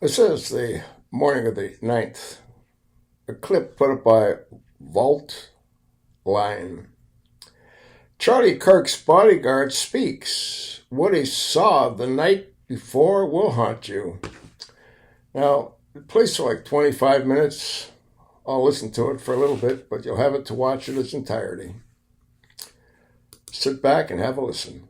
This is the morning of the 9th. A clip put up by Vault Line. Charlie Kirk's bodyguard speaks. What he saw the night before will haunt you. Now, it plays for like 25 minutes. I'll listen to it for a little bit, but you'll have it to watch in its entirety. Sit back and have a listen.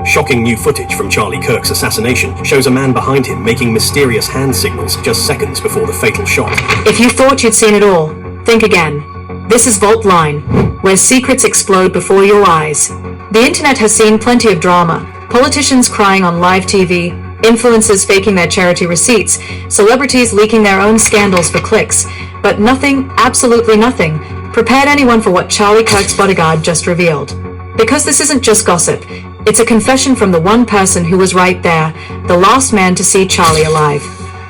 Shocking new footage from Charlie Kirk's assassination shows a man behind him making mysterious hand signals just seconds before the fatal shot. If you thought you'd seen it all, think again. This is Vault Line, where secrets explode before your eyes. The internet has seen plenty of drama. Politicians crying on live TV, influencers faking their charity receipts, celebrities leaking their own scandals for clicks. But nothing, absolutely nothing, prepared anyone for what Charlie Kirk's bodyguard just revealed. Because this isn't just gossip. It's a confession from the one person who was right there, the last man to see Charlie alive.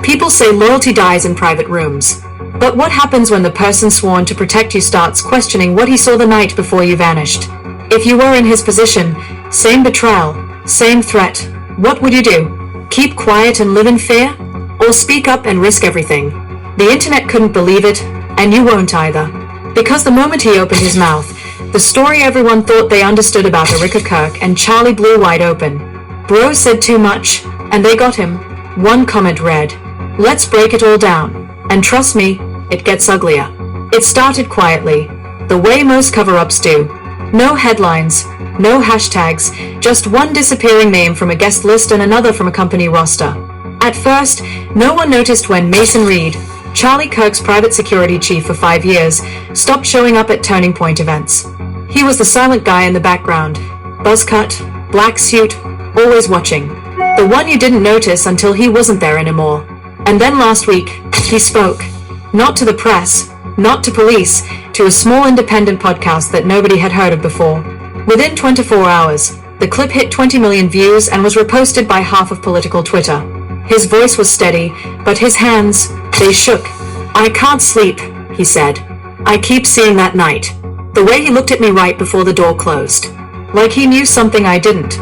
People say loyalty dies in private rooms. But what happens when the person sworn to protect you starts questioning what he saw the night before you vanished? If you were in his position, same betrayal, same threat, what would you do? Keep quiet and live in fear? Or speak up and risk everything? The internet couldn't believe it, and you won't either. Because the moment he opened his mouth, the story everyone thought they understood about Erika Kirk and Charlie blew wide open. Bro said too much, and they got him. One comment read, "Let's break it all down. And trust me, it gets uglier." It started quietly, the way most cover-ups do. No headlines, no hashtags, just one disappearing name from a guest list and another from a company roster. At first, no one noticed when Mason Reed, Charlie Kirk's private security chief for 5 years, stopped showing up at Turning Point events. He was the silent guy in the background, buzz cut, black suit, always watching. The one you didn't notice until he wasn't there anymore. And then last week, he spoke. Not to the press, not to police, to a small independent podcast that nobody had heard of before. Within 24 hours, the clip hit 20 million views and was reposted by half of political Twitter. His voice was steady, but his hands, they shook. "I can't sleep," he said. "I keep seeing that night." The way he looked at me right before the door closed. Like he knew something I didn't.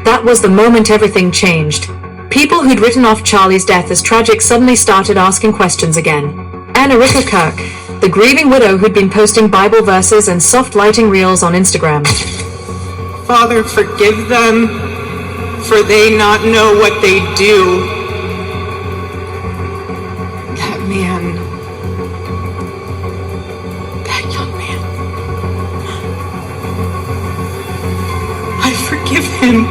That was the moment everything changed. People who'd written off Charlie's death as tragic suddenly started asking questions again. And Erika Kirk, the grieving widow who'd been posting Bible verses and soft lighting reels on Instagram. "Father, forgive them, for they not know what they do." That man. That young man. I forgive him.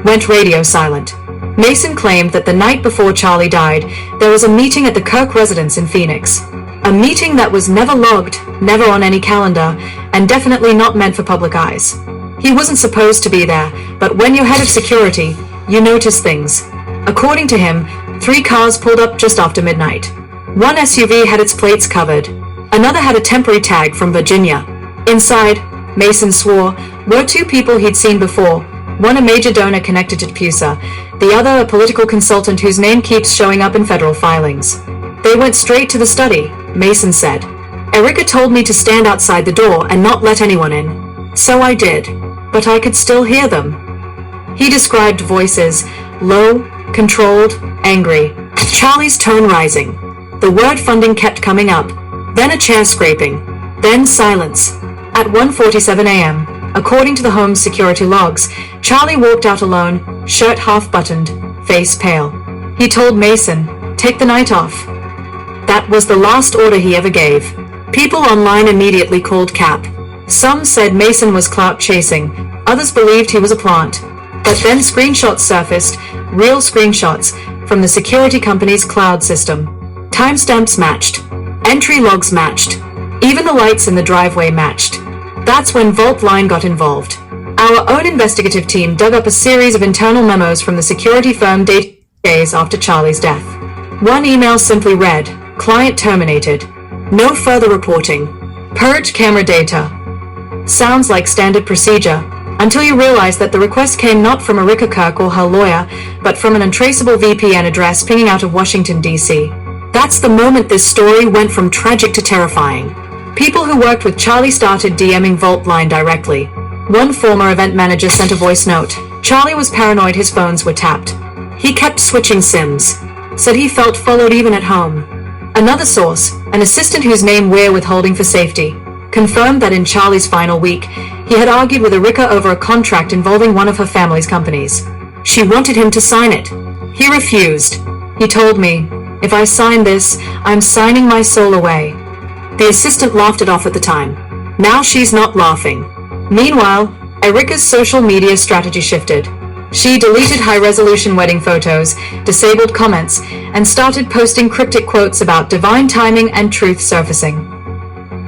Went radio silent. Mason claimed that the night before Charlie died, there was a meeting at the Kirk residence in Phoenix. A meeting that was never logged, never on any calendar, and definitely not meant for public eyes. He wasn't supposed to be there, but when you're head of security, you notice things. According to him, 3 cars pulled up just after midnight. One SUV had its plates covered. Another had a temporary tag from Virginia. Inside, Mason swore, were 2 people he'd seen before, one a major donor connected to PUSA, the other a political consultant whose name keeps showing up in federal filings. They went straight to the study, Mason said. "Erika told me to stand outside the door and not let anyone in. So I did, but I could still hear them." He described voices, low, controlled, angry. Charlie's tone rising. The word funding kept coming up. Then a chair scraping. Then silence. At 1:47 a.m., according to the home's security logs, Charlie walked out alone, shirt half-buttoned, face pale. He told Mason, "Take the night off." That was the last order he ever gave. People online immediately called Cap. Some said Mason was clout chasing. Others believed he was a plant. But then screenshots surfaced, real screenshots, from the security company's cloud system. Timestamps matched. Entry logs matched. Even the lights in the driveway matched. That's when Vault Line got involved. Our own investigative team dug up a series of internal memos from the security firm days after Charlie's death. One email simply read, "Client terminated. No further reporting. Purge camera data." Sounds like standard procedure, until you realize that the request came not from Erika Kirk or her lawyer, but from an untraceable VPN address pinging out of Washington, D.C. That's the moment this story went from tragic to terrifying. People who worked with Charlie started DMing Vault Line directly. One former event manager sent a voice note. Charlie was paranoid his phones were tapped. He kept switching SIMs. said he felt followed even at home. Another source, an assistant whose name we're withholding for safety, confirmed that in Charlie's final week, he had argued with Erica over a contract involving one of her family's companies. She wanted him to sign it. He refused. He told me, "If I sign this, I'm signing my soul away." The assistant laughed it off at the time. Now she's not laughing. Meanwhile, Erica's social media strategy shifted. She deleted high-resolution wedding photos, disabled comments, and started posting cryptic quotes about divine timing and truth surfacing.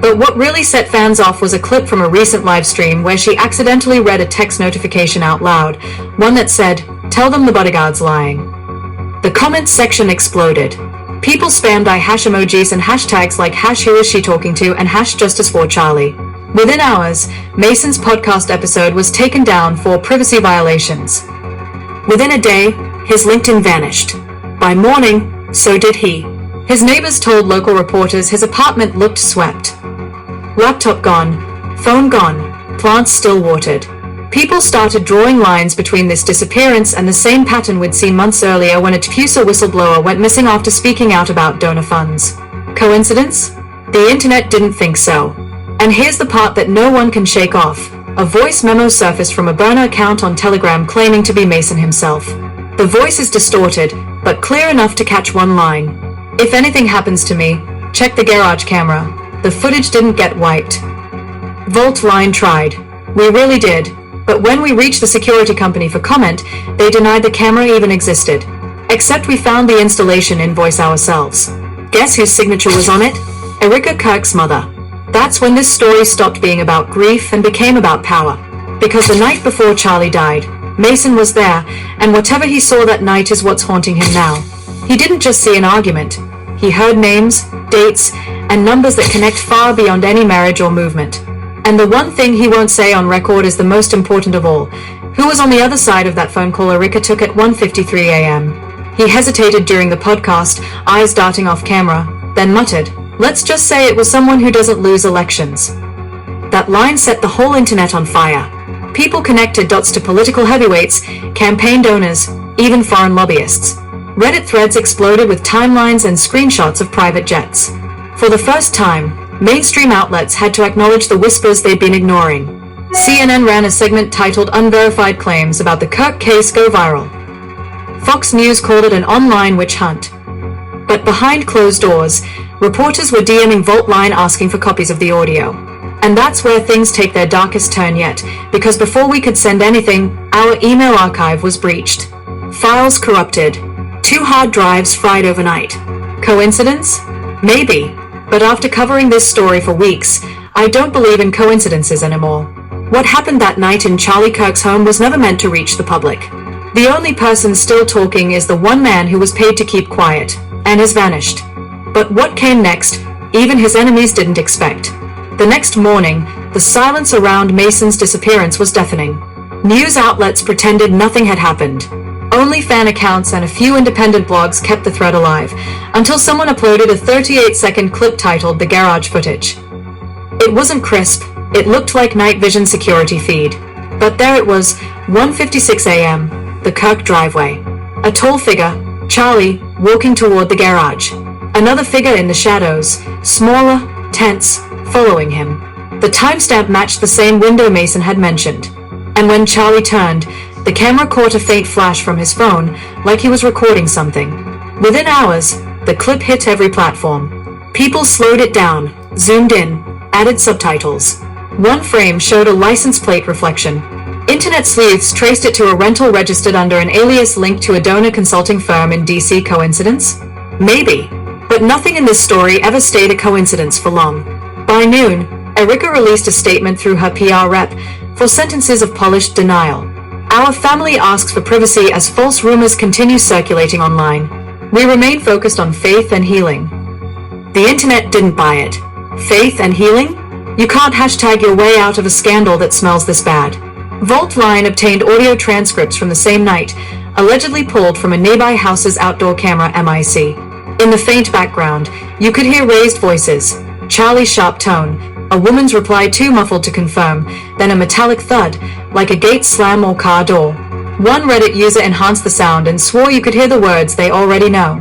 But what really set fans off was a clip from a recent live stream where she accidentally read a text notification out loud, one that said, "Tell them the bodyguard's lying." The comments section exploded. People spammed hash emojis and hashtags like #who is she talking to and #justice for Charlie. Within hours, Mason's podcast episode was taken down for privacy violations. Within a day, his LinkedIn vanished. By morning, so did he. His neighbors told local reporters his apartment looked swept. Laptop gone, phone gone, plants still watered. People started drawing lines between this disappearance and the same pattern we'd seen months earlier when a Tupusa whistleblower went missing after speaking out about donor funds. Coincidence? The internet didn't think so. And here's the part that no one can shake off. A voice memo surfaced from a burner account on Telegram claiming to be Mason himself. The voice is distorted, but clear enough to catch one line. "If anything happens to me, check the garage camera. The footage didn't get wiped." Vault Line tried. We really did. But when we reached the security company for comment, they denied the camera even existed. Except we found the installation invoice ourselves. Guess whose signature was on it? Erica Kirk's mother. That's when this story stopped being about grief and became about power. Because the night before Charlie died, Mason was there, and whatever he saw that night is what's haunting him now. He didn't just see an argument. He heard names, dates, and numbers that connect far beyond any marriage or movement. And the one thing he won't say on record is the most important of all. Who was on the other side of that phone call Erica took at 1:53 a.m.? He hesitated during the podcast, eyes darting off camera, then muttered, "Let's just say it was someone who doesn't lose elections." That line set the whole internet on fire. People connected dots to political heavyweights, campaign donors, even foreign lobbyists. Reddit threads exploded with timelines and screenshots of private jets. For the first time, mainstream outlets had to acknowledge the whispers they'd been ignoring. CNN ran a segment titled "Unverified Claims" about the Kirk case go viral. Fox News called it an online witch hunt. But behind closed doors, reporters were DMing Vault Line asking for copies of the audio. And that's where things take their darkest turn yet, because before we could send anything, our email archive was breached. Files corrupted. 2 hard drives fried overnight. Coincidence? Maybe. But after covering this story for weeks, I don't believe in coincidences anymore. What happened that night in Charlie Kirk's home was never meant to reach the public. The only person still talking is the one man who was paid to keep quiet, and has vanished. But what came next, even his enemies didn't expect. The next morning, the silence around Mason's disappearance was deafening. News outlets pretended nothing had happened. Only fan accounts and a few independent blogs kept the thread alive, until someone uploaded a 38-second clip titled "The Garage Footage." It wasn't crisp, it looked like night vision security feed. But there it was, 1:56 a.m., the Kirk driveway. A tall figure, Charlie, walking toward the garage. Another figure in the shadows, smaller, tense, following him. The timestamp matched the same window Mason had mentioned. And when Charlie turned, the camera caught a faint flash from his phone, like he was recording something. Within hours, the clip hit every platform. People slowed it down, zoomed in, added subtitles. One frame showed a license plate reflection. Internet sleuths traced it to a rental registered under an alias linked to a donor consulting firm in DC. Coincidence? Maybe. But nothing in this story ever stayed a coincidence for long. By noon, Erica released a statement through her PR rep for sentences of polished denial. Our family asks for privacy as false rumors continue circulating online. We remain focused on faith and healing. The internet didn't buy it. Faith and healing? You can't hashtag your way out of a scandal that smells this bad. Vault Line obtained audio transcripts from the same night, allegedly pulled from a nearby house's outdoor camera MIC. In the faint background, you could hear raised voices, Charlie's sharp tone, a woman's reply too muffled to confirm, then a metallic thud, like a gate slam or car door. One Reddit user enhanced the sound and swore you could hear the words they already know.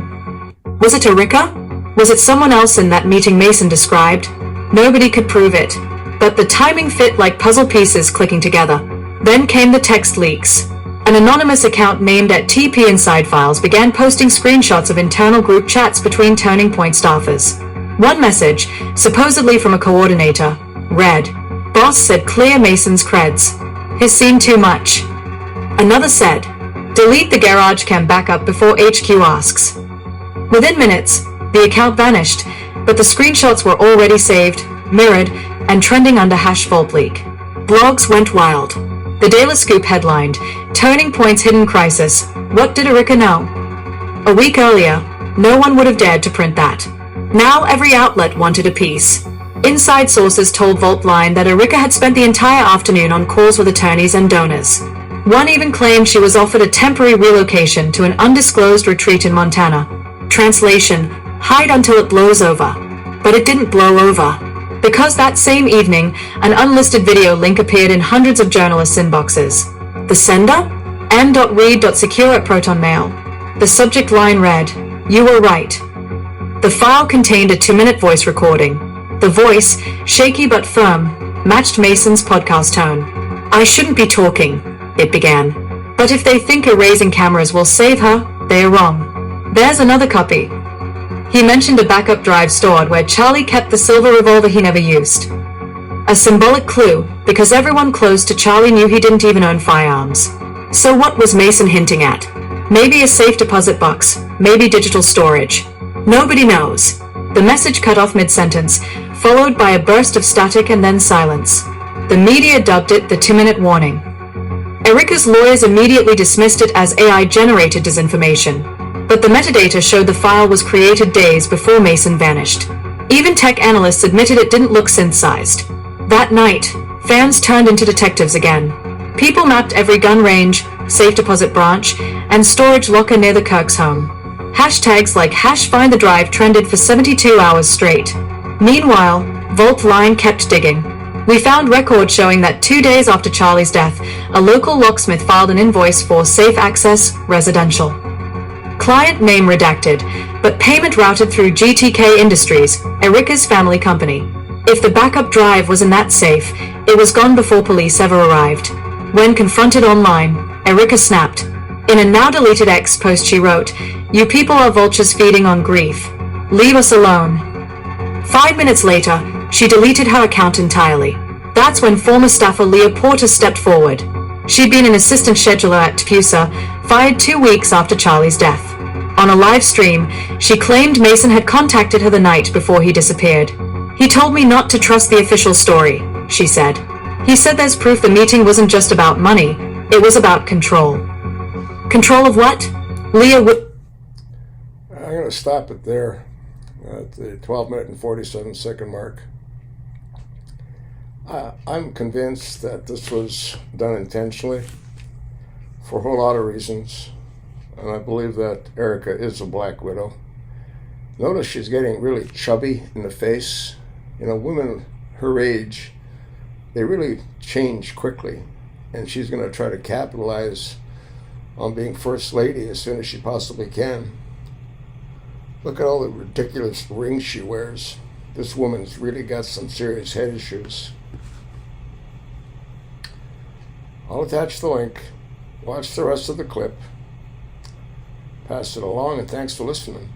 Was it Erika? Was it someone else in that meeting Mason described? Nobody could prove it, but the timing fit like puzzle pieces clicking together. Then came the text leaks. An anonymous account named at TP Inside Files began posting screenshots of internal group chats between Turning Point staffers. One message, supposedly from a coordinator, read, "Boss said clear Mason's creds. Has seen too much." Another said, "Delete the garage cam backup before HQ asks." Within minutes, the account vanished, but the screenshots were already saved, mirrored, and trending under #VaultLeak. Blogs went wild. The Daily Scoop headlined, "Turning Point's Hidden Crisis. What did Erika know?" A week earlier, no one would have dared to print that. Now every outlet wanted a piece. Inside sources told Vaultline that Erika had spent the entire afternoon on calls with attorneys and donors. One even claimed she was offered a temporary relocation to an undisclosed retreat in Montana. Translation, hide until it blows over. But it didn't blow over. Because that same evening, an unlisted video link appeared in hundreds of journalists' inboxes. The sender? m.read.secure@protonmail. The subject line read, "You were right." The file contained a 2-minute voice recording. The voice, shaky but firm, matched Mason's podcast tone. "I shouldn't be talking," it began. "But if they think erasing cameras will save her, they're wrong. There's another copy." He mentioned a backup drive stored where Charlie kept the silver revolver he never used. A symbolic clue, because everyone close to Charlie knew he didn't even own firearms. So what was Mason hinting at? Maybe a safe deposit box, maybe digital storage. Nobody knows. The message cut off mid-sentence, followed by a burst of static and then silence. The media dubbed it the 2-minute warning. Erika's lawyers immediately dismissed it as AI-generated disinformation. But the metadata showed the file was created days before Mason vanished. Even tech analysts admitted it didn't look synthesized. That night, fans turned into detectives again. People mapped every gun range, safe deposit branch, and storage locker near the Kirk's home. Hashtags like #FindTheDrive trended for 72 hours straight. Meanwhile, Vaultline kept digging. We found records showing that 2 days after Charlie's death, a local locksmith filed an invoice for Safe Access Residential. Client name redacted, but payment routed through GTK Industries, Erika's family company. If the backup drive was in that safe, it was gone before police ever arrived. When confronted online, Erika snapped. In a now-deleted X post she wrote, "You people are vultures feeding on grief. Leave us alone." 5 minutes later, she deleted her account entirely. That's when former staffer Leah Porter stepped forward. She'd been an assistant scheduler at TPUSA, fired 2 weeks after Charlie's death. On a live stream, she claimed Mason had contacted her the night before he disappeared. "He told me not to trust the official story," she said. "He said there's proof the meeting wasn't just about money, it was about control." Control of what? Leah would... I'm going to stop it there at the 12-minute and 47-second mark. I'm convinced that this was done intentionally for a whole lot of reasons, and I believe that Erika is a black widow. Notice she's getting really chubby in the face. You know, women her age, they really change quickly, and she's going to try to capitalize on being first lady as soon as she possibly can. Look at all the ridiculous rings she wears. This woman's really got some serious head issues. I'll attach the link. Watch the rest of the clip. Pass it along, and thanks for listening.